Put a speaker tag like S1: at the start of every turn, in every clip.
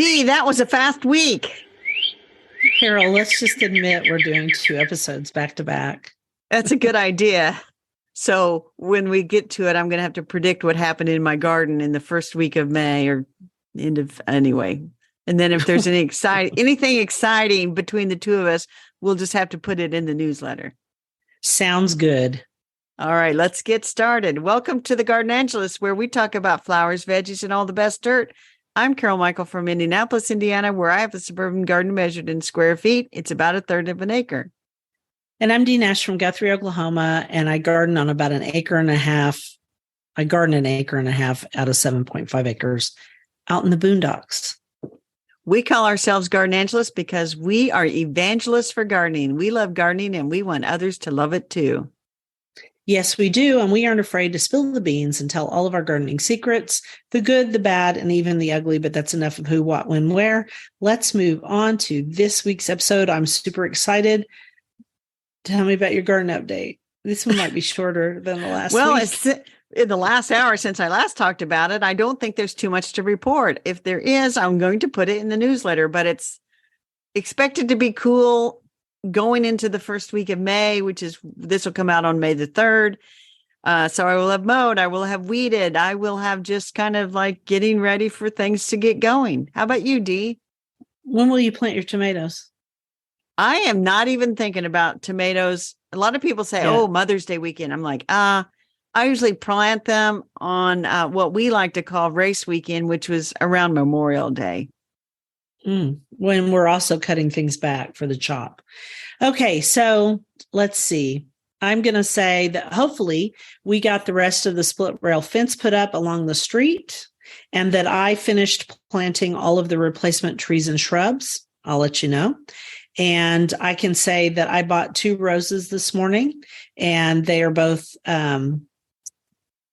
S1: Dee, that was a fast week.
S2: Carol, let's just admit we're doing 2 episodes back to back.
S1: That's a good idea. So when we get to it, I'm going to have to predict what happened in my garden in the first week of May or end of anyway. And then if there's anything exciting between the two of us, we'll just have to put it in the newsletter.
S2: Sounds good.
S1: All right, let's get started. Welcome to the Garden Angelist, where we talk about flowers, veggies, and all the best dirt. I'm Carol Michael from Indianapolis, Indiana, where I have a suburban garden measured in square feet. It's about 1/3 of an acre.
S2: And I'm Dee Nash from Guthrie, Oklahoma, and I garden on about 1.5 acres. I garden 1.5 acres out of 7.5 acres out in the boondocks.
S1: We call ourselves Garden Angelists because we are evangelists for gardening. We love gardening and we want others to love it too.
S2: Yes, we do. And we aren't afraid to spill the beans and tell all of our gardening secrets, the good, the bad, and even the ugly. But that's enough of who, what, when, where. Let's move on to this week's episode. I'm super excited. Tell me about your garden update. This one might be shorter than the last week.
S1: It's in the last hour since I last talked about it. I don't think there's too much to report. If there is, I'm going to put it in the newsletter, but it's expected to be cool going into the first week of May, this will come out on May the 3rd. So I will have mowed, I will have weeded, I will have just kind of like getting ready for things to get going. How about you, Dee?
S2: When will you plant your tomatoes?
S1: I am not even thinking about tomatoes. A lot of people say, oh, Mother's Day weekend. I'm like, I usually plant them on what we like to call race weekend, which was around Memorial Day.
S2: When we're also cutting things back for the chop. Okay, so let's see. I'm going to say that hopefully we got the rest of the split rail fence put up along the street and that I finished planting all of the replacement trees and shrubs. I'll let you know. And I can say that I bought 2 roses this morning, and they are both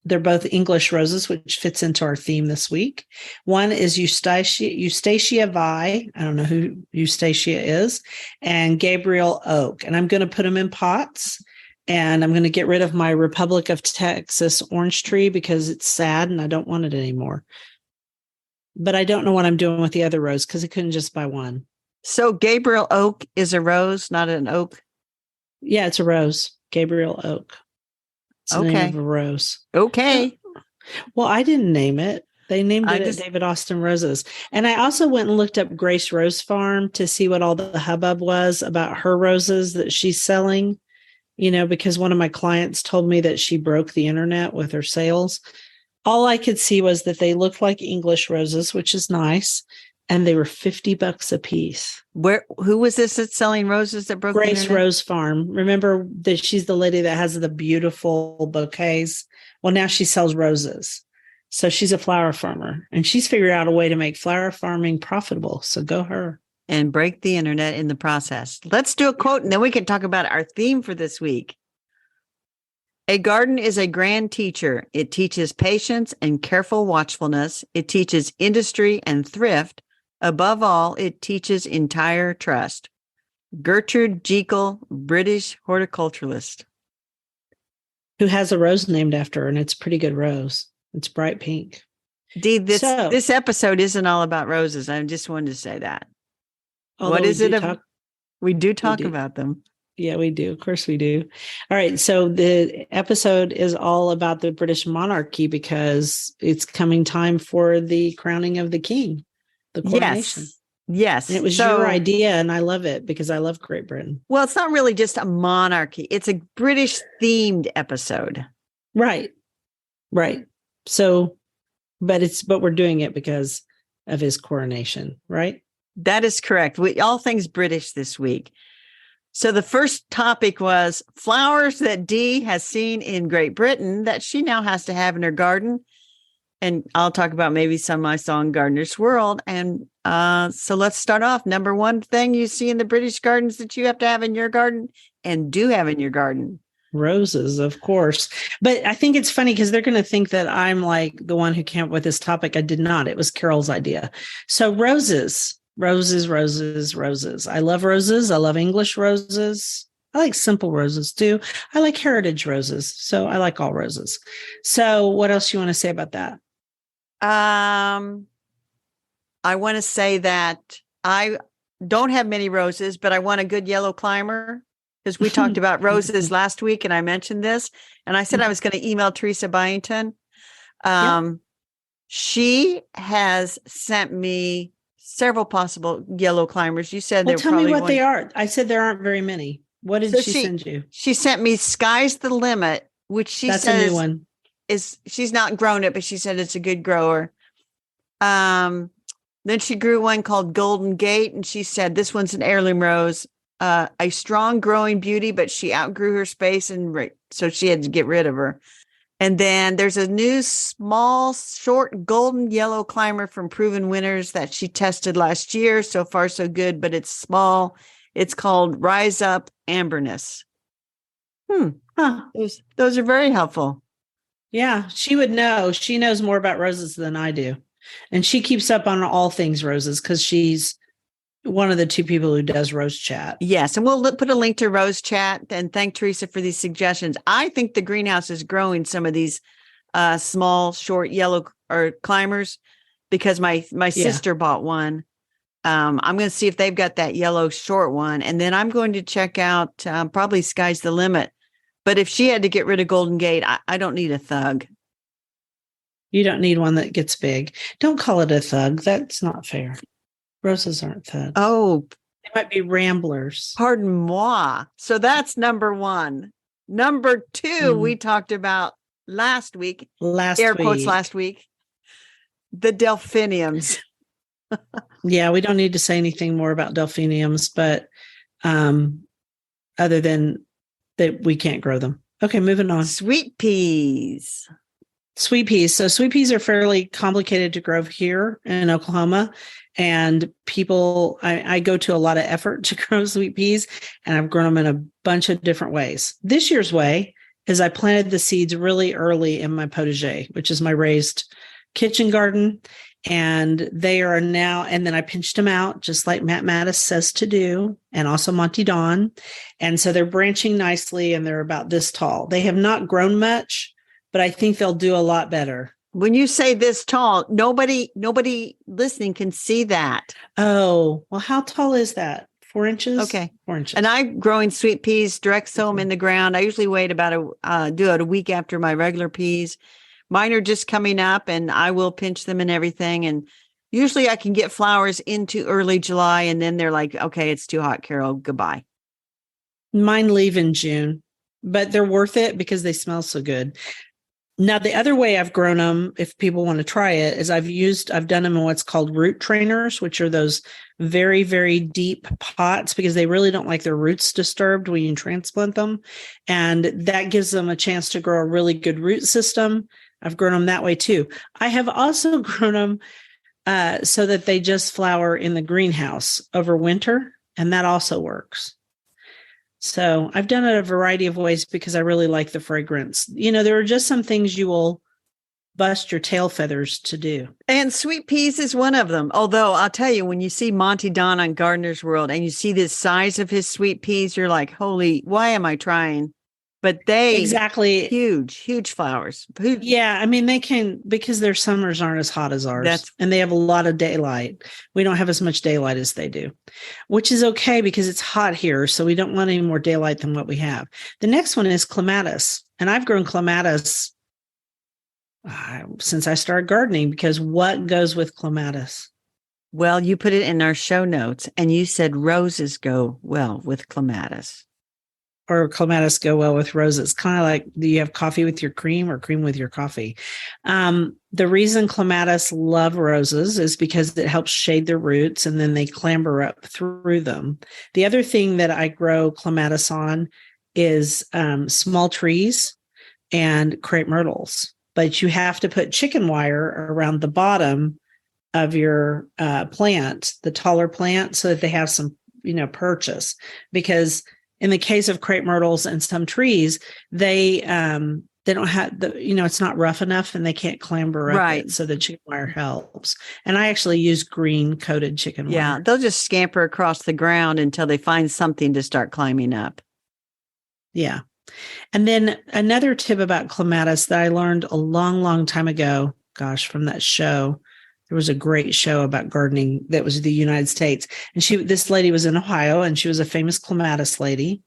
S2: they're both English roses, which fits into our theme this week. One is Eustacia Vi. I don't know who Eustacia is, and Gabriel Oak. And I'm going to put them in pots, and I'm going to get rid of my Republic of Texas orange tree because it's sad and I don't want it anymore. But I don't know what I'm doing with the other rose because I couldn't just buy one.
S1: So Gabriel Oak is a rose, not an oak?
S2: Yeah, it's a rose. Gabriel Oak. It's the name of a rose.
S1: Okay.
S2: Well, I didn't name it. They named it David Austin Roses. And I also went and looked up Grace Rose Farm to see what all the hubbub was about her roses that she's selling, because one of my clients told me that she broke the internet with her sales. All I could see was that they looked like English roses, which is nice. And they were $50 a piece.
S1: Who was this that's selling roses that broke
S2: Grace Rose Farm. Remember that she's the lady that has the beautiful bouquets? Well, now she sells roses. So she's a flower farmer, and she's figured out a way to make flower farming profitable. So go her.
S1: And break the internet in the process. Let's do a quote, and then we can talk about our theme for this week. A garden is a grand teacher. It teaches patience and careful watchfulness. It teaches industry and thrift. Above all, it teaches entire trust. Gertrude Jekyll, British horticulturalist.
S2: Who has a rose named after her, and it's a pretty good rose. It's bright pink.
S1: Dee, this episode isn't all about roses. I just wanted to say that. What is it? We do talk about them.
S2: Yeah, we do. Of course we do. All right. So the episode is all about the British monarchy because it's coming time for the crowning of the king. The coronation.
S1: Yes.
S2: And it was your idea, and I love it because I love Great Britain.
S1: Well, it's not really just a monarchy. It's a British themed episode.
S2: Right. So, but we're doing it because of his coronation, right?
S1: That is correct. All things British this week. So the first topic was flowers that Dee has seen in Great Britain that she now has to have in her garden. And I'll talk about maybe some I saw in Gardener's World. And so let's start off. Number one thing you see in the British gardens that you have to have in your garden and do have in your garden.
S2: Roses, of course. But I think it's funny because they're going to think that I'm like the one who came up with this topic. I did not. It was Carol's idea. So roses. I love roses. I love English roses. I like simple roses too. I like heritage roses. So I like all roses. So what else you want to say about that?
S1: I want to say that I don't have many roses, but I want a good yellow climber because we talked about roses last week and I mentioned this and I said I was going to email Teresa Byington. She has sent me several possible yellow climbers. You said
S2: Well,
S1: they're
S2: tell me
S1: probably
S2: what they are. I said there aren't very many. What did she send you?
S1: She sent me Sky's the Limit, which she
S2: That's
S1: says
S2: a new one.
S1: She's not grown it, but she said it's a good grower. Then she grew one called Golden Gate, and she said this one's an heirloom rose, a strong growing beauty, but she outgrew her space, and so she had to get rid of her. And then there's a new small, short, golden yellow climber from Proven Winners that she tested last year. So far, so good, but it's small. It's called Rise Up Amberness. Those are very helpful.
S2: Yeah, she would know. She knows more about roses than I do. And she keeps up on all things roses because she's one of the two people who does Rose Chat.
S1: Yes. And we'll put a link to Rose Chat and thank Teresa for these suggestions. I think the greenhouse is growing some of these small, short, yellow or climbers because my sister bought one. I'm going to see if they've got that yellow short one. And then I'm going to check out probably Sky's the Limit. But if she had to get rid of Golden Gate, I don't need a thug.
S2: You don't need one that gets big. Don't call it a thug. That's not fair. Roses aren't thugs.
S1: Oh,
S2: they might be ramblers.
S1: Pardon moi. So that's number one. Number two, we talked about last week. Quotes last week. The delphiniums.
S2: Yeah, we don't need to say anything more about delphiniums, but other than that, we can't grow them. Okay, moving on.
S1: Sweet peas.
S2: Sweet peas. So sweet peas are fairly complicated to grow here in Oklahoma. And people, I go to a lot of effort to grow sweet peas, and I've grown them in a bunch of different ways. This year's way is I planted the seeds really early in my potager, which is my raised kitchen garden. And they are now, and then I pinched them out just like Matt Mattis says to do, and also Monty Don. And so they're branching nicely and they're about this tall. They have not grown much, but I think they'll do a lot better.
S1: When you say this tall, nobody listening can see that.
S2: Oh, well, how tall is that? 4 inches?
S1: Okay.
S2: 4 inches.
S1: And I'm growing sweet peas, direct sow them in the ground. I usually wait about do it a week after my regular peas. Mine are just coming up and I will pinch them and everything. And usually I can get flowers into early July and then they're like, okay, it's too hot, Carol, goodbye.
S2: Mine leave in June, but they're worth it because they smell so good. Now, the other way I've grown them, if people want to try it, is I've done them in what's called root trainers, which are those very, very deep pots because they really don't like their roots disturbed when you transplant them. And that gives them a chance to grow a really good root system. I've grown them that way too. I have also grown them so that they just flower in the greenhouse over winter, and that also works. So I've done it a variety of ways because I really like the fragrance. You know, there are just some things you will bust your tail feathers to do.
S1: And sweet peas is one of them. Although I'll tell you, when you see Monty Don on Gardener's World and you see the size of his sweet peas, you're like, holy, why am I trying? But huge flowers.
S2: Yeah. I mean, they can, because their summers aren't as hot as ours and they have a lot of daylight. We don't have as much daylight as they do, which is okay because it's hot here. So we don't want any more daylight than what we have. The next one is clematis. And I've grown clematis since I started gardening because what goes with clematis?
S1: Well, you put it in our show notes and you said roses go well with clematis.
S2: Or clematis go well with roses. Kind of like, do you have coffee with your cream or cream with your coffee? The reason clematis love roses is because it helps shade their roots and then they clamber up through them. The other thing that I grow clematis on is small trees and crepe myrtles. But you have to put chicken wire around the bottom of your plant, the taller plant, so that they have some, purchase. Because in the case of crepe myrtles and some trees, they don't have it's not rough enough and they can't clamber up it, so the chicken wire helps. And I actually use green coated chicken wire.
S1: Yeah, they'll just scamper across the ground until they find something to start climbing up.
S2: Yeah. And then another tip about clematis that I learned a long, long time ago, from that show, There was a great show about gardening that was the United States. And this lady was in Ohio, and she was a famous clematis lady.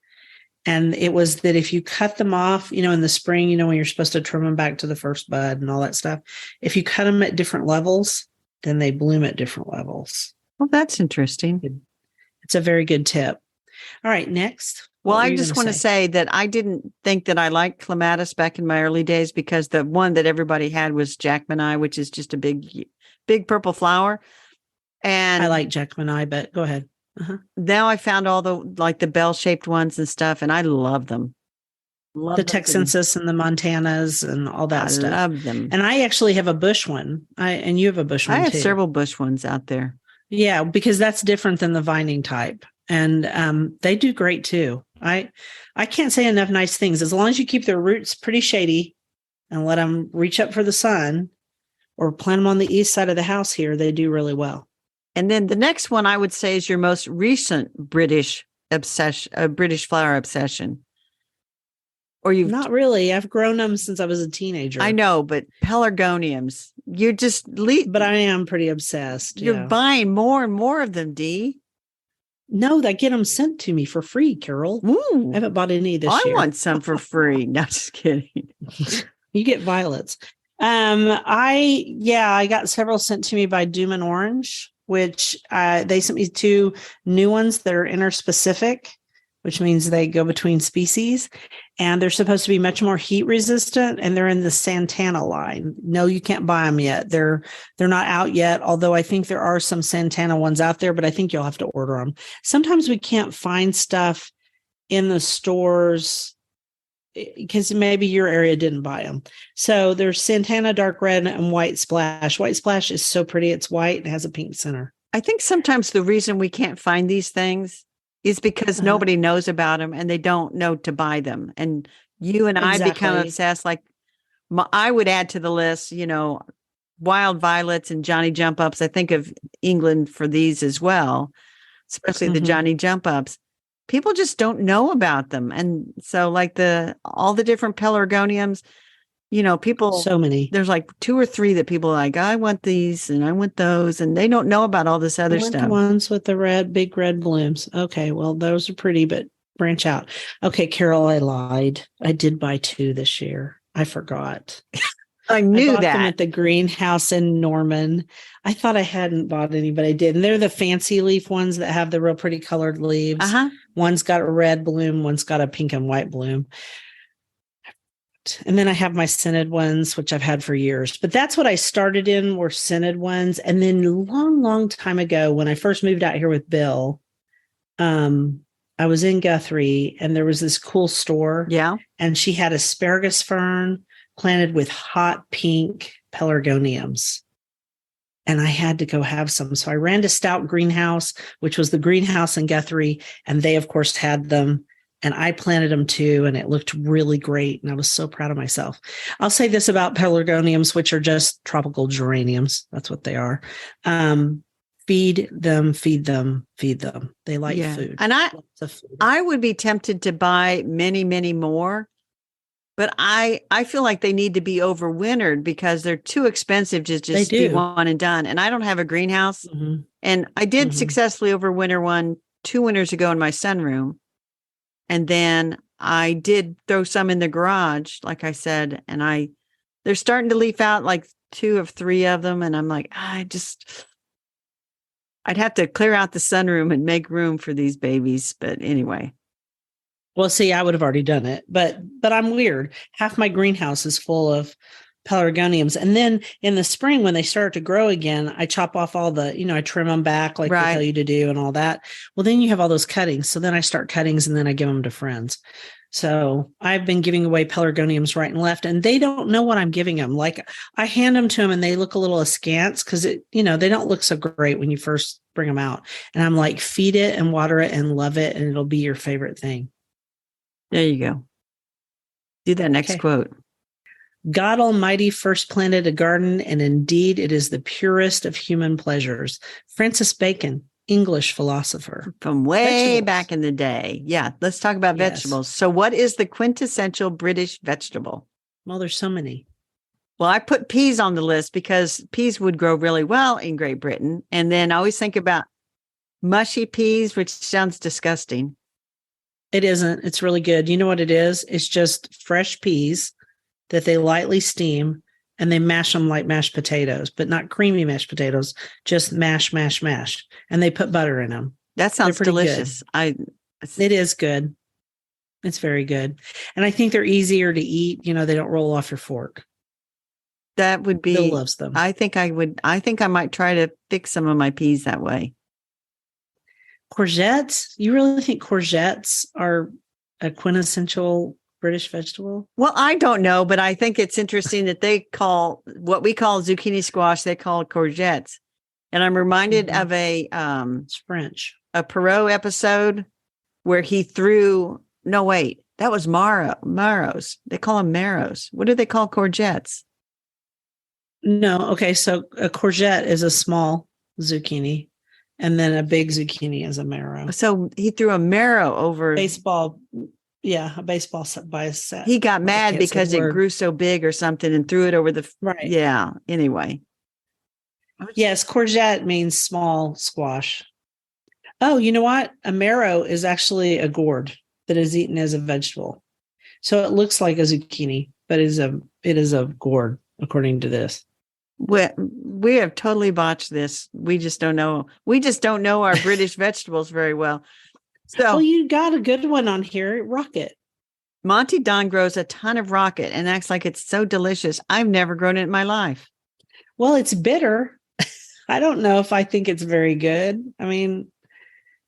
S2: And it was that if you cut them off, in the spring, when you're supposed to trim them back to the first bud and all that stuff, if you cut them at different levels, then they bloom at different levels.
S1: Well, that's interesting.
S2: It's a very good tip. All right, next.
S1: Well, I just want to say that I didn't think that I liked clematis back in my early days because the one that everybody had was Jackmani, which is just a big purple flower. And
S2: I like Jackmani, but go ahead.
S1: Now I found all the bell-shaped ones and stuff, and I love them.
S2: The Texensis and the Montanas and all that stuff.
S1: I love them.
S2: And I actually have a bush one. And you have a bush one too.
S1: I have several bush ones out there.
S2: Yeah, because that's different than the vining type. And they do great too. I can't say enough nice things. As long as you keep their roots pretty shady and let them reach up for the sun, or plant them on the east side of the house here, they do really well.
S1: And then the next one I would say is your most recent British flower obsession. Or you've
S2: not really. I've grown them since I was a teenager.
S1: I know, but pelargoniums, you're just
S2: but I am pretty obsessed.
S1: You're buying more and more of them, Dee.
S2: No, they get them sent to me for free, Carol.
S1: Ooh,
S2: I haven't bought any this year.
S1: I want some for free. No, just kidding.
S2: You get violets. I got several sent to me by Doom and Orange, which they sent me 2 new ones that are interspecific, which means they go between species, and they're supposed to be much more heat resistant, and they're in the Santana line. No, you can't buy them yet. They're not out yet, although I think there are some Santana ones out there, but I think you'll have to order them. Sometimes we can't find stuff in the stores because maybe your area didn't buy them. So there's Santana dark red and white splash. White splash is so pretty. It's white and has a pink center.
S1: I think sometimes the reason we can't find these things is because nobody knows about them and they don't know to buy them. And you and I become obsessed. Like I would add to the list, wild violets and Johnny jump ups. I think of England for these as well, especially the Johnny jump ups. People just don't know about them. And so like all the different pelargoniums, people,
S2: so many,
S1: there's like 2 or 3 that people are like, I want these and I want those. And they don't know about all this other stuff.
S2: The ones with the big red blooms. Okay. Well, those are pretty, but branch out. Okay. Carol, I lied. I did buy 2 this year. I forgot.
S1: I knew
S2: I bought
S1: that
S2: them at the greenhouse in Norman. I thought I hadn't bought any, but I did. And they're the fancy leaf ones that have the real pretty colored leaves. One's got a red bloom. One's got a pink and white bloom. And then I have my scented ones, which I've had for years. But that's what I started in, were scented ones. And then long time ago, when I first moved out here with Bill, I was in Guthrie and there was this cool store.
S1: Yeah.
S2: And she had asparagus fern planted with hot pink pelargoniums. And I had to go have some. So I ran to Stout Greenhouse, which was the greenhouse in Guthrie. And they, of course, had them. And I planted them too. And it looked really great. And I was so proud of myself. I'll say this about pelargoniums, which are just tropical geraniums. That's what they are. Feed them. They like food.
S1: And I would be tempted to buy many, many more. But I feel like they need to be overwintered because they're too expensive to just be one and done. And I don't have a greenhouse. Mm-hmm. And I did successfully overwinter one 2 winters ago in my sunroom. And then I did throw some in the garage, like I said, and they're starting to leaf out like 2 of 3 of them. And I'm like, I'd have to clear out the sunroom and make room for these babies. But anyway.
S2: Well, see, I would have already done it, but I'm weird. Half my greenhouse is full of pelargoniums. And then in the spring, when they start to grow again, I chop off all the, I trim them back like they tell you to do and all that. Well, then you have all those cuttings. So then I start cuttings and then I give them to friends. So I've been giving away pelargoniums right and left, and they don't know what I'm giving them. Like I hand them to them and they look a little askance because they don't look so great when you first bring them out. And I'm like, feed it and water it and love it. And it'll be your favorite thing.
S1: There you go. Do that next quote.
S2: God Almighty first planted a garden, and indeed it is the purest of human pleasures. Francis Bacon, English philosopher.
S1: From way back in the day. Yeah, let's talk about vegetables. So what is the quintessential British vegetable?
S2: Well, there's so many.
S1: Well, I put peas on the list because peas would grow really well in Great Britain. And then I always think about mushy peas, which sounds disgusting.
S2: It isn't. It's really good. You know what it is? It's just fresh peas that they lightly steam and they mash them like mashed potatoes, but not creamy mashed potatoes, just mash, mash, mash. And they put butter in them.
S1: That sounds delicious.
S2: It is good. It's very good. And I think they're easier to eat. You know, they don't roll off your fork.
S1: That would be,
S2: Bill loves them.
S1: I think I might try to fix some of my peas that way.
S2: Courgettes? You really think courgettes are a quintessential British vegetable?
S1: Well, I don't know, but I think it's interesting that they call what we call zucchini squash, they call courgettes. And I'm reminded of
S2: It's French.
S1: A Perot episode where he threw, no, wait, that was marrows. They call them marrows. What do they call courgettes?
S2: No. Okay. So a courgette is a small zucchini, and then a big zucchini is a marrow.
S1: So he threw a marrow over
S2: baseball. Yeah. A baseball by a set.
S1: He got mad because it grew so big or something and threw it over the,
S2: right.
S1: Yeah. Anyway.
S2: Yes. Courgette means small squash. Oh, you know what? A marrow is actually a gourd that is eaten as a vegetable. So it looks like a zucchini, but it is a gourd, according to this.
S1: We have totally botched this. We just don't know. We just don't know our British vegetables very well. So,
S2: well, you got a good one on here, rocket.
S1: Monty Don grows a ton of rocket and acts like it's so delicious. I've never grown it in my life.
S2: Well, it's bitter. I don't know if I think it's very good. I mean,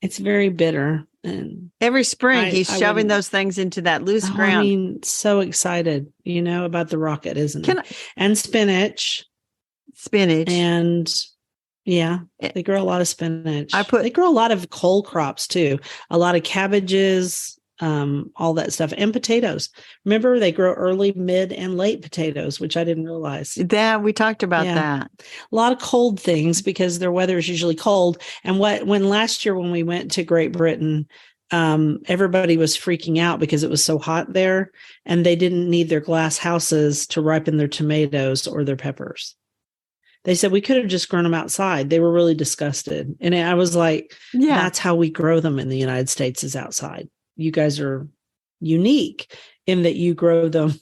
S2: it's very bitter. And
S1: every spring he's shoving those things into that loose ground.
S2: I mean, so excited, about the rocket, isn't it? And spinach. And yeah, they grow a lot of spinach. They grow a lot of cole crops too. A lot of cabbages, all that stuff, and potatoes. Remember, they grow early, mid, and late potatoes, which I didn't realize.
S1: Yeah, we talked about that.
S2: A lot of cold things because their weather is usually cold. And when last year when we went to Great Britain, everybody was freaking out because it was so hot there, and they didn't need their glass houses to ripen their tomatoes or their peppers. They said we could have just grown them outside. They were really disgusted. And I was like, that's how we grow them in the United States, is outside. You guys are unique in that you grow them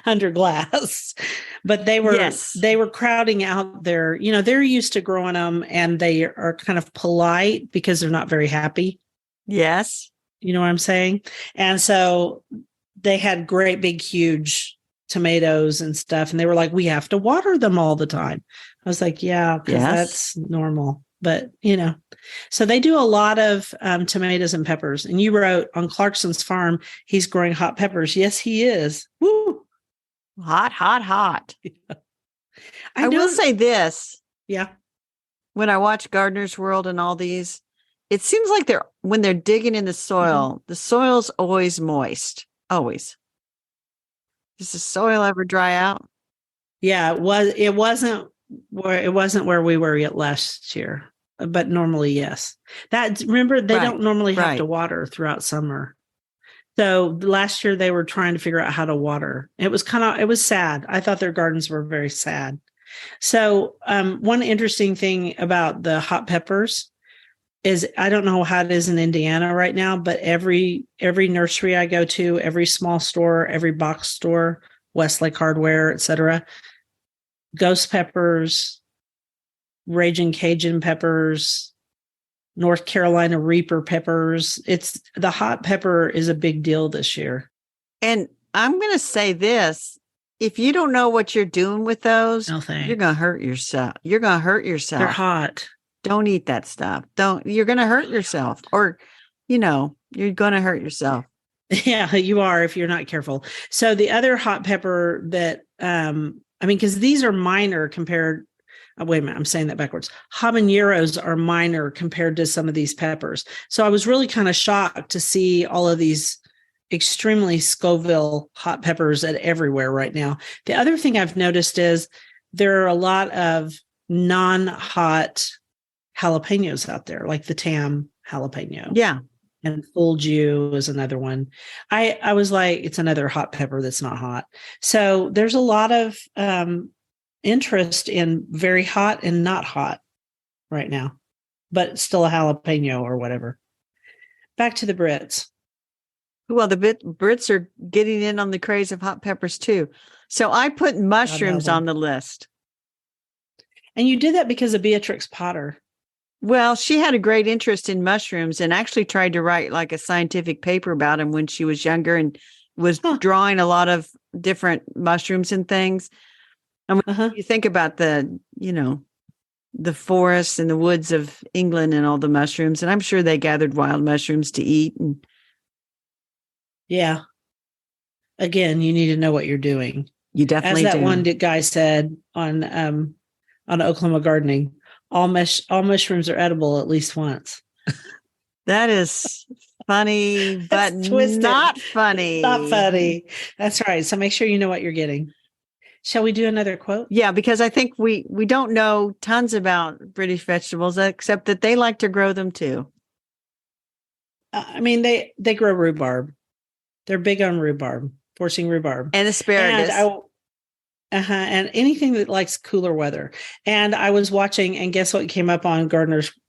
S2: under glass. But they were crowding out their, they're used to growing them, and they are kind of polite because they're not very happy.
S1: Yes.
S2: You know what I'm saying? And so they had great big huge tomatoes and stuff, and they were like, we have to water them all the time. I was like, yeah, because that's normal. But so they do a lot of tomatoes and peppers. And you wrote on Clarkson's farm, he's growing hot peppers. Yes, he is. Woo!
S1: Hot. I will say this.
S2: Yeah.
S1: When I watch Gardener's World and all these, it seems like when they're digging in the soil, the soil's always moist. Always. Does the soil ever dry out?
S2: Yeah, it wasn't where we were yet last year, but normally, yes. Remember, they don't normally have to water throughout summer. So last year they were trying to figure out how to water. It was sad. I thought their gardens were very sad. So one interesting thing about the hot peppers is, I don't know how it is in Indiana right now, but every nursery I go to, every small store, every box store, Westlake Hardware, etc., ghost peppers, Raging Cajun peppers, North Carolina Reaper peppers. The hot pepper is a big deal this year.
S1: And I'm going to say this. If you don't know what you're doing with those, you're going to hurt yourself. They're
S2: hot.
S1: Don't eat that stuff. You're going to hurt yourself, or, you're going to hurt yourself.
S2: Yeah, you are if you're not careful. So the other hot pepper that, because these are minor compared. Wait a minute, I'm saying that backwards. Habaneros are minor compared to some of these peppers. So I was really kind of shocked to see all of these extremely Scoville hot peppers everywhere right now. The other thing I've noticed is there are a lot of non-hot jalapenos out there, like the Tam jalapeno.
S1: Yeah.
S2: And fooled you is another one. I was like, it's another hot pepper that's not hot. So there's a lot of interest in very hot and not hot right now, but still a jalapeno or whatever. Back to the Brits.
S1: Well, the Brits are getting in on the craze of hot peppers too. So I put mushrooms on the list.
S2: And you did that because of Beatrix Potter.
S1: Well, she had a great interest in mushrooms and actually tried to write like a scientific paper about them when she was younger and was drawing a lot of different mushrooms and things. And when you think about the forests and the woods of England and all the mushrooms, and I'm sure they gathered wild mushrooms to eat. And
S2: yeah. Again, you need to know what you're doing.
S1: You definitely
S2: As that
S1: do.
S2: one guy said on Oklahoma Gardening, all mushrooms are edible at least once.
S1: That is funny, but not funny.
S2: Not funny. That's right. So make sure you know what you're getting. Shall we do another quote?
S1: Yeah, because I think we don't know tons about British vegetables, except that they like to grow them too.
S2: I mean, they grow rhubarb. They're big on rhubarb, forcing rhubarb.
S1: And asparagus.
S2: And anything that likes cooler weather. And I was watching, and guess what came up on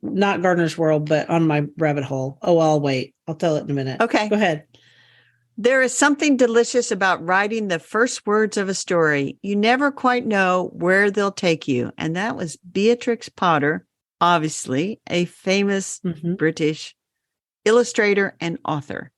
S2: not Gardener's World, but on my rabbit hole. Oh, I'll wait. I'll tell it in a minute.
S1: Okay.
S2: Go ahead.
S1: There is something delicious about writing the first words of a story. You never quite know where they'll take you. And that was Beatrix Potter, obviously a famous British illustrator and author.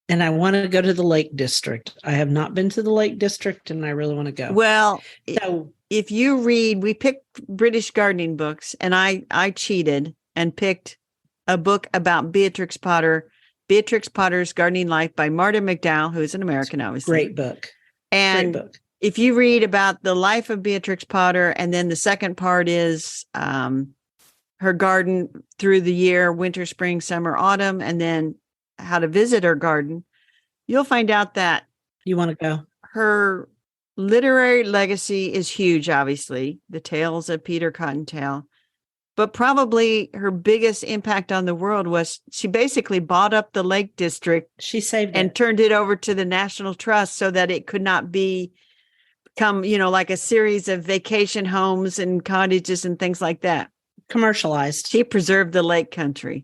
S2: And I want to go to the Lake District. I have not been to the Lake District, and I really want to go.
S1: Well, so if you read, we picked British gardening books, and I cheated and picked a book about Beatrix Potter, Beatrix Potter's Gardening Life by Marta McDowell, who is an American, obviously.
S2: Great book.
S1: And
S2: great book.
S1: If you read about the life of Beatrix Potter, and then the second part is her garden through the year, winter, spring, summer, autumn, and then how to visit her garden, you'll find out that
S2: you want to go.
S1: Her literary legacy is huge, obviously, the Tales of Peter Cottontail, but probably her biggest impact on the world was she basically bought up the Lake District.
S2: She saved
S1: and turned it over to the National Trust so that it could not become, like a series of vacation homes and cottages and things like that.
S2: Commercialized.
S1: She preserved the lake country.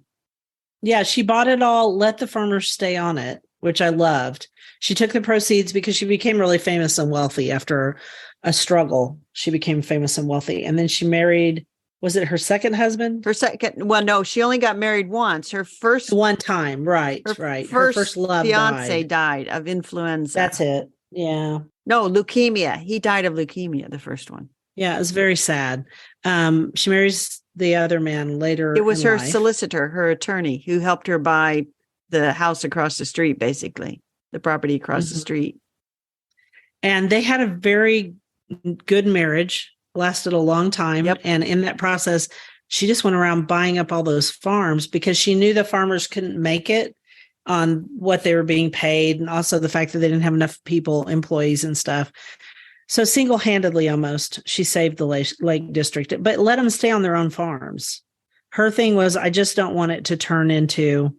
S2: Yeah, she bought it all, let the farmers stay on it, which I loved. She took the proceeds because she became really famous and wealthy after a struggle. She became famous and wealthy. And then she married, was it her second husband?
S1: Well, no, she only got married once. Her first.
S2: One time, right. Her first love
S1: fiance died of influenza.
S2: That's it. Yeah.
S1: No, leukemia. He died of leukemia, the first one.
S2: Yeah, it was very sad. She marries the other man later.
S1: It was her
S2: life.
S1: solicitor, her attorney, who helped her buy the house across the street, basically, the property across the street.
S2: And they had a very good marriage, lasted a long time.
S1: Yep.
S2: And in that process, she just went around buying up all those farms because she knew the farmers couldn't make it on what they were being paid. And also the fact that they didn't have enough people, employees and stuff. So single-handedly almost, she saved the Lake District, but let them stay on their own farms. Her thing was, I just don't want it to turn into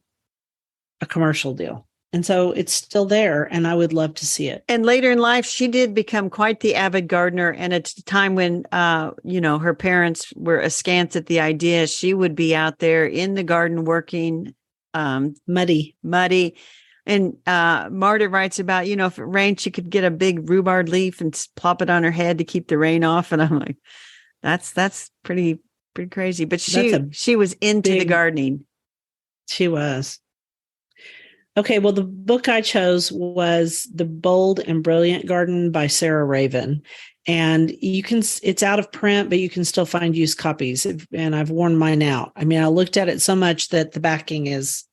S2: a commercial deal. And so it's still there, and I would love to see it.
S1: And later in life, she did become quite the avid gardener. And at a time when, her parents were askance at the idea, she would be out there in the garden working.
S2: Muddy.
S1: And Marta writes about, if it rained, she could get a big rhubarb leaf and plop it on her head to keep the rain off. And I'm like, that's pretty crazy. But she was into the gardening.
S2: She was. Okay, well, the book I chose was The Bold and Brilliant Garden by Sarah Raven. And it's out of print, but you can still find used copies. And I've worn mine out. I mean, I looked at it so much that the backing is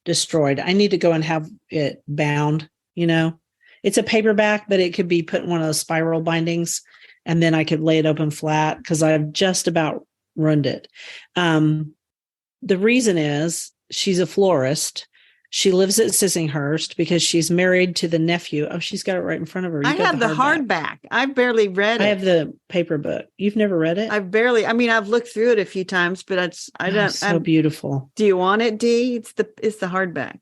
S2: destroyed. I need to go and have it bound, It's a paperback, but it could be put in one of those spiral bindings, and then I could lay it open flat because I've just about ruined it. The reason is she's a florist. She lives at Sissinghurst because she's married to the nephew. Oh, she's got it right in front of her.
S1: I have the hardback. I've barely read it.
S2: I have the paper book. You've never read it?
S1: I've looked through it a few times, but I don't.
S2: So beautiful.
S1: Do you want it, Dee? It's the hardback.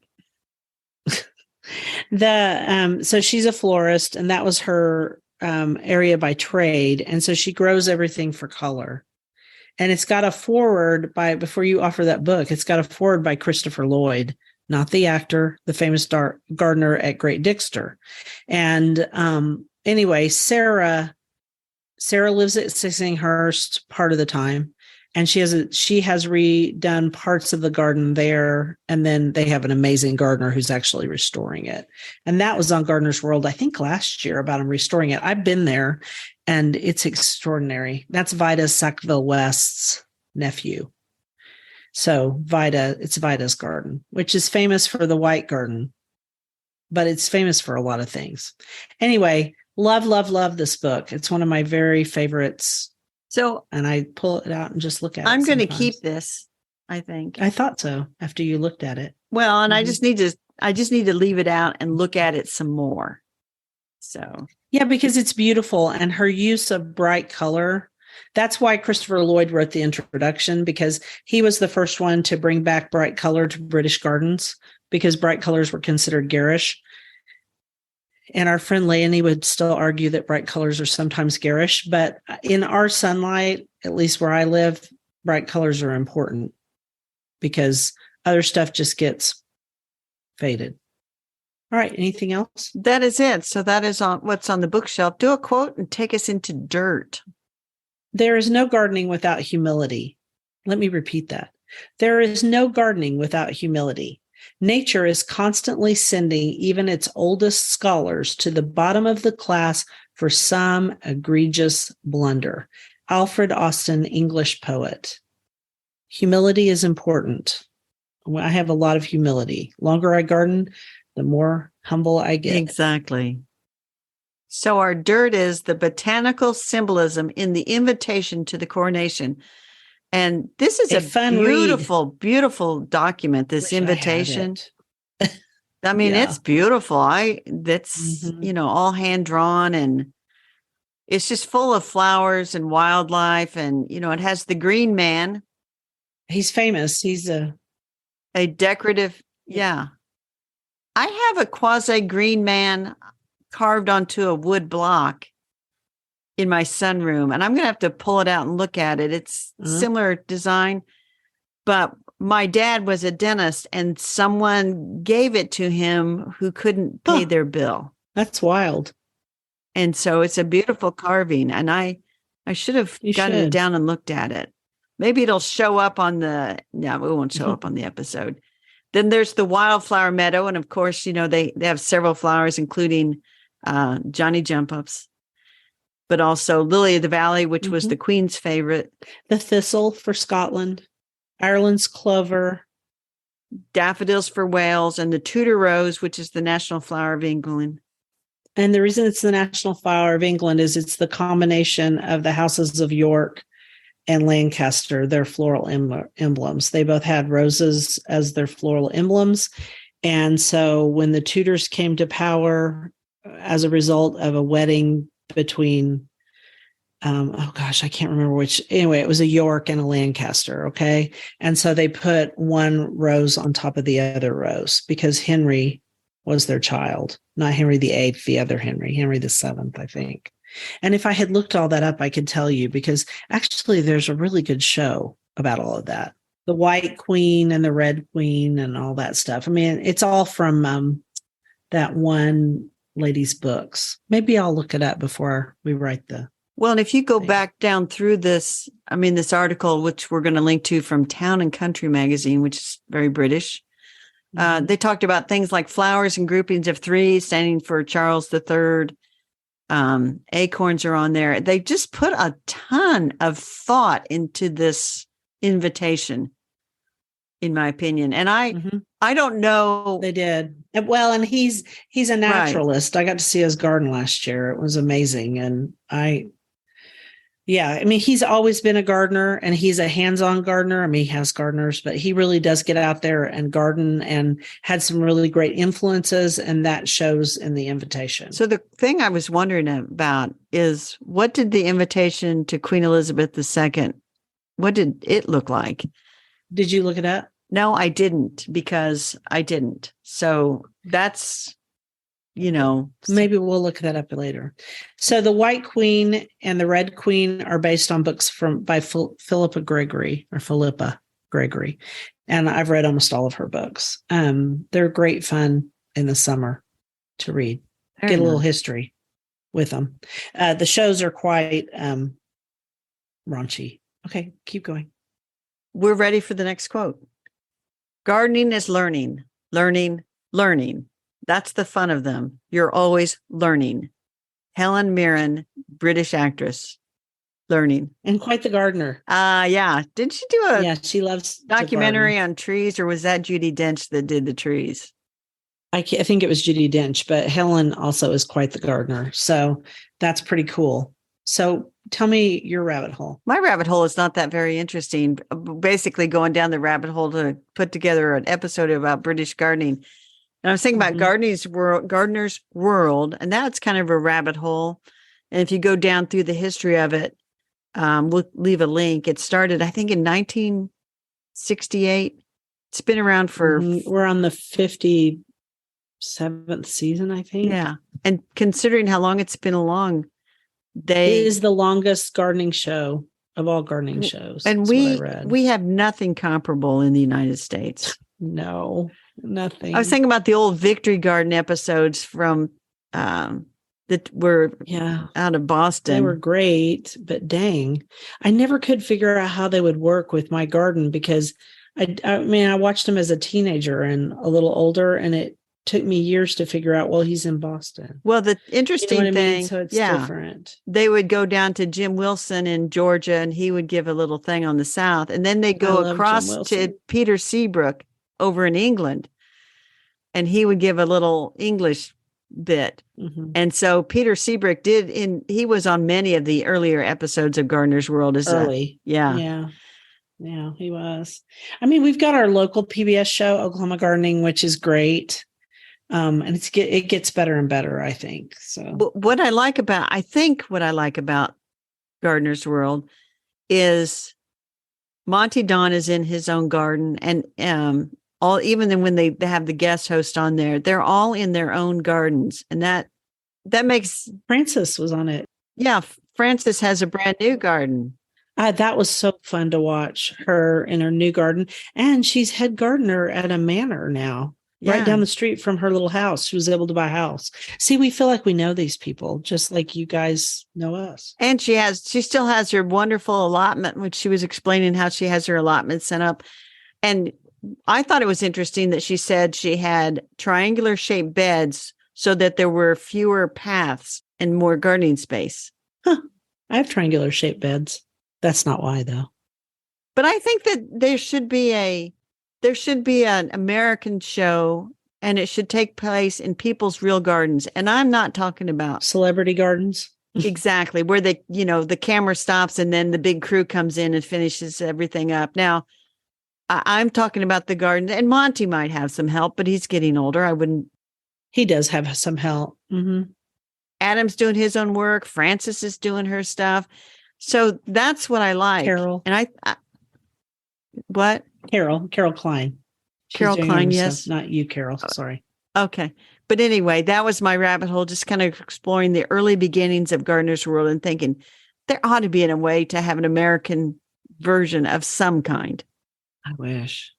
S2: So she's a florist, and that was her area by trade. And so she grows everything for color. And it's got a foreword before you offer that book, it's got a foreword by Christopher Lloyd, not the actor, the famous gardener at Great Dixter. And anyway, Sarah lives at Sissinghurst part of the time, and she has redone parts of the garden there. And then they have an amazing gardener who's actually restoring it. And that was on Gardener's World, I think last year, about him restoring it. I've been there, and it's extraordinary. That's Vida Sackville West's nephew. So it's Vida's garden, which is famous for the white garden, but it's famous for a lot of things. Anyway, love this book. It's one of my very favorites. And I pull it out and just look at it.
S1: I'm going to keep this, I think.
S2: I thought so after you looked at it.
S1: Well, and I just need to leave it out and look at it some more. So,
S2: yeah, because it's beautiful, and her use of bright color. That's why Christopher Lloyd wrote the introduction, because he was the first one to bring back bright color to British gardens, because bright colors were considered garish. And our friend Leonie would still argue that bright colors are sometimes garish, but in our sunlight, at least where I live, bright colors are important because other stuff just gets faded. All right. Anything else?
S1: That is it. So that is what's on the bookshelf. Do a quote and take us into dirt.
S2: There is no gardening without humility. Let me repeat that. There is no gardening without humility. Nature is constantly sending even its oldest scholars to the bottom of the class for some egregious blunder. Alfred Austin, English poet. Humility is important. I have a lot of humility. Longer I garden, the more humble I get.
S1: Exactly. So our dirt is the botanical symbolism in the invitation to the coronation. And this is a beautiful, beautiful document, this invitation. I mean, it's beautiful. That's all hand drawn, and it's just full of flowers and wildlife. And, it has the green man.
S2: He's famous. He's a
S1: decorative. Yeah. I have a quasi green man carved onto a wood block in my sunroom, and I'm going to have to pull it out and look at it. It's similar design, but my dad was a dentist, and someone gave it to him who couldn't pay their bill.
S2: That's wild.
S1: And so it's a beautiful carving, and I should have gotten it down and looked at it. Maybe it'll show up on it won't show up on the episode. Then there's the wildflower meadow, and of course, they have several flowers, including Johnny Jump Ups, but also Lily of the Valley, which was the Queen's favorite.
S2: The thistle for Scotland, Ireland's clover,
S1: daffodils for Wales, and the Tudor rose, which is the national flower of England.
S2: And the reason it's the national flower of England is it's the combination of the houses of York and Lancaster, their floral emblems. They both had roses as their floral emblems. And so when the Tudors came to power as a result of a wedding between, I can't remember which. Anyway, it was a York and a Lancaster. Okay. And so they put one rose on top of the other rose because Henry was their child, not Henry VIII, the other Henry VII, I think. And if I had looked all that up, I could tell you, because actually there's a really good show about all of that. The White Queen and the Red Queen and all that stuff. I mean, it's all from that one lady's books. Maybe I'll look it up before we write the.
S1: Well, and if you go back down through this article, which we're going to link to from Town and Country magazine, which is very British, they talked about things like flowers and groupings of three standing for Charles III. Acorns are on there. They just put a ton of thought into this invitation, in my opinion. And I don't know.
S2: They did. Well, and he's a naturalist. Right. I got to see his garden last year. It was amazing. And Yeah. I mean, he's always been a gardener and he's a hands-on gardener. I mean, he has gardeners, but he really does get out there and garden and had some really great influences. And that shows in the invitation.
S1: So the thing I was wondering about is, what did the invitation to Queen Elizabeth II, what did it look like?
S2: Did you look it up?
S1: No, I didn't, because I didn't. So that's,
S2: maybe we'll look that up later. So the White Queen and the Red Queen are based on books by Philippa Gregory, and I've read almost all of her books. They're great fun in the summer to read. Get a little history with them. The shows are quite raunchy. Okay, keep going.
S1: We're ready for the next quote. Gardening is learning, learning, learning. That's the fun of them. You're always learning. Helen Mirren, British actress, learning.
S2: And quite the gardener.
S1: Yeah. Didn't she do a
S2: she loves
S1: documentary on trees, or was that Judi Dench that did the trees?
S2: I think it was Judi Dench, but Helen also is quite the gardener. So that's pretty cool. So tell me your rabbit hole.
S1: My rabbit hole is not that very interesting. Basically going down the rabbit hole to put together an episode about British gardening. And I was thinking about Gardener's World, and that's kind of a rabbit hole. And if you go down through the history of it, we'll leave a link. It started, I think, in 1968. It's been around for...
S2: We're on the 57th season, I think.
S1: Yeah. And considering how long it's been along,
S2: it is the longest gardening show of all gardening shows.
S1: And we have nothing comparable in the United States.
S2: No, nothing.
S1: I was thinking about the old Victory Garden episodes from that were out of Boston.
S2: They were great, but dang, I never could figure out how they would work with my garden, because I watched them as a teenager and a little older, and it took me years to figure out, well, he's in Boston.
S1: Well, the interesting thing,
S2: so it's different.
S1: They would go down to Jim Wilson in Georgia, and he would give a little thing on the South. And then they go across to Peter Seabrook over in England, and he would give a little English bit. Mm-hmm. And so Peter Seabrook he was on many of the earlier episodes of Gardener's World.
S2: Yeah, he was. I mean, we've got our local PBS show, Oklahoma Gardening, which is great. And it gets better and better, I think. So
S1: what I like about Gardener's World is Monty Don is in his own garden, and even when they have the guest host on there, they're all in their own gardens, and that makes...
S2: Frances was on it.
S1: Yeah, Frances has a brand new garden.
S2: That was so fun to watch her in her new garden, and she's head gardener at a manor now. Yeah. Right down the street from her little house. She was able to buy a house. See, we feel like we know these people, just like you guys know us.
S1: And she still has her wonderful allotment, which she was explaining how she has her allotment set up. And I thought it was interesting that she said she had triangular shaped beds so that there were fewer paths and more gardening space.
S2: Huh. I have triangular shaped beds. That's not why, though.
S1: But I think that there should be an American show, and it should take place in people's real gardens. And I'm not talking about
S2: celebrity gardens.
S1: Exactly. Where the camera stops and then the big crew comes in and finishes everything up. Now, I'm talking about the garden, and Monty might have some help, but he's getting older.
S2: He does have some help. Mm-hmm.
S1: Adam's doing his own work. Frances is doing her stuff. So that's what I like.
S2: Carol.
S1: And what?
S2: Carol Klein.
S1: Carol Klein, yes.
S2: Stuff. Not you, Carol. Sorry.
S1: Okay. But anyway, that was my rabbit hole, just kind of exploring the early beginnings of Gardener's World and thinking there ought to be a way to have an American version of some kind.
S2: I wish.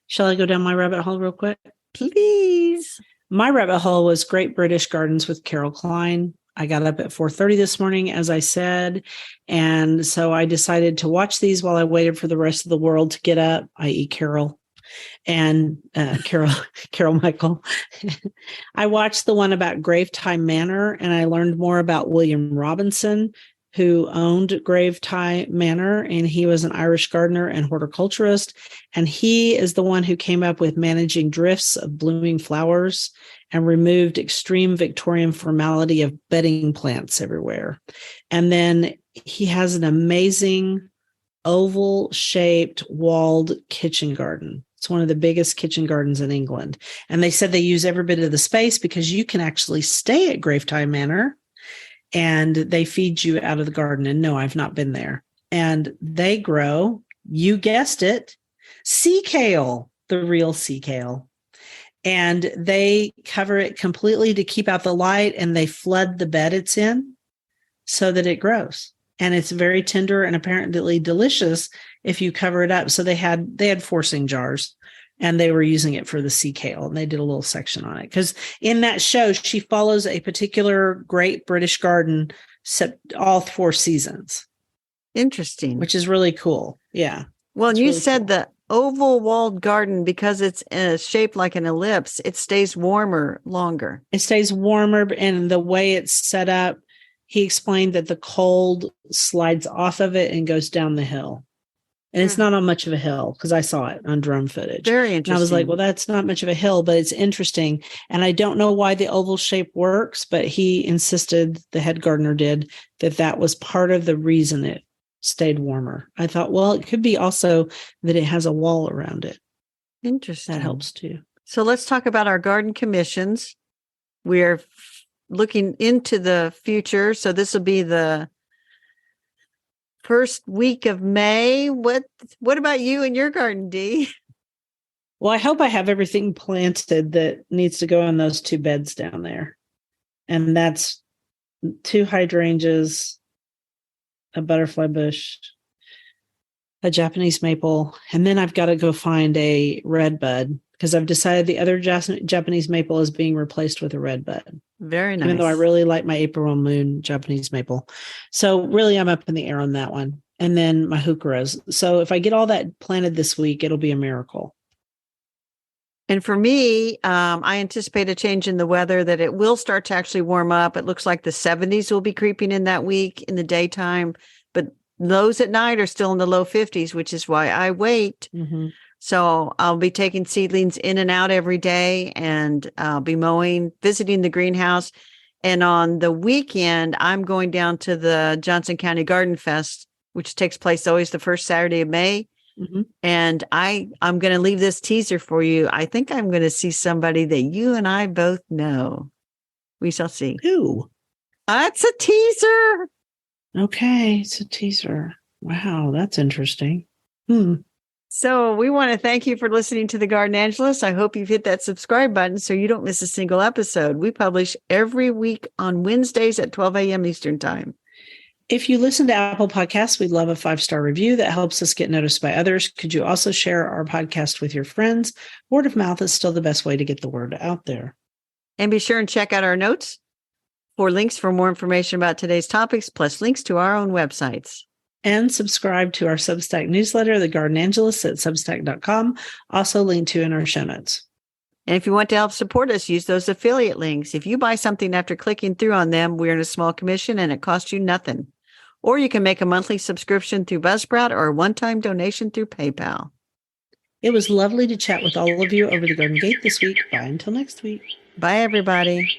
S2: Shall I go down my rabbit hole real quick?
S1: Please.
S2: My rabbit hole was Great British Gardens with Carol Klein. I got up at 4:30 this morning, as I said. And so I decided to watch these while I waited for the rest of the world to get up, i.e. Carol and Carol Michael. I watched the one about Gravetime Manor, and I learned more about William Robinson, who owned Grave Tie Manor, and he was an Irish gardener and horticulturist. And he is the one who came up with managing drifts of blooming flowers and removed extreme Victorian formality of bedding plants everywhere. And then he has an amazing oval-shaped walled kitchen garden. It's one of the biggest kitchen gardens in England. And they said they use every bit of the space because you can actually stay at Grave Tie Manor and they feed you out of the garden. And no, I've not been there. And they grow, you guessed it, sea kale, the real sea kale. And they cover it completely to keep out the light, and they flood the bed it's in so that it grows. And it's very tender and apparently delicious if you cover it up. So they had forcing jars, and they were using it for the sea kale, and they did a little section on it. Because in that show, she follows a particular great British garden all 4 seasons.
S1: Interesting.
S2: Which is really cool. Yeah.
S1: Well, and you
S2: really
S1: said
S2: cool.
S1: the oval walled garden, because it's shaped like an ellipse, it stays warmer longer.
S2: It stays warmer, and the way it's set up, he explained that the cold slides off of it and goes down the hill. And it's not on much of a hill, because I saw it on drone footage.
S1: Very interesting.
S2: And I was like, well, that's not much of a hill, but it's interesting. And I don't know why the oval shape works, but he insisted, the head gardener did, that was part of the reason it stayed warmer. I thought, well, it could be also that it has a wall around it.
S1: Interesting.
S2: That helps too.
S1: So let's talk about our garden commissions. We're looking into the future. So this will be the first week of May. What about you and your garden, Dee?
S2: Well, I hope I have everything planted that needs to go in those 2 beds down there. And that's 2 hydrangeas, a butterfly bush, a Japanese maple, and then I've got to go find a red bud, because I've decided the other Japanese maple is being replaced with a red bud.
S1: Very nice.
S2: Even though I really like my April moon Japanese maple. So really, I'm up in the air on that one. And then my heucheras. So if I get all that planted this week, it'll be a miracle.
S1: And for me, I anticipate a change in the weather, that it will start to actually warm up. It looks like the 70s will be creeping in that week in the daytime, but those at night are still in the low 50s, which is why I wait.
S2: Mm-hmm.
S1: So I'll be taking seedlings in and out every day, and I'll be mowing, visiting the greenhouse. And on the weekend, I'm going down to the Johnson County Garden Fest, which takes place always the first Saturday of May.
S2: Mm-hmm.
S1: And I'm going to leave this teaser for you. I think I'm going to see somebody that you and I both know. We shall see.
S2: Who?
S1: That's a teaser.
S2: Okay, it's a teaser. Wow, that's interesting.
S1: So we want to thank you for listening to The Garden Angelist. I hope you've hit that subscribe button so you don't miss a single episode. We publish every week on Wednesdays at 12 a.m. Eastern Time.
S2: If you listen to Apple Podcasts, we'd love a 5-star review that helps us get noticed by others. Could you also share our podcast with your friends? Word of mouth is still the best way to get the word out there.
S1: And be sure and check out our notes for links for more information about today's topics, plus links to our own websites.
S2: And subscribe to our Substack newsletter, The Garden Angelist, at substack.com, also linked to in our show notes.
S1: And if you want to help support us, use those affiliate links. If you buy something after clicking through on them, we earn a small commission and it costs you nothing. Or you can make a monthly subscription through Buzzsprout or a one-time donation through PayPal.
S2: It was lovely to chat with all of you over the Garden Gate this week. Bye until next week.
S1: Bye, everybody.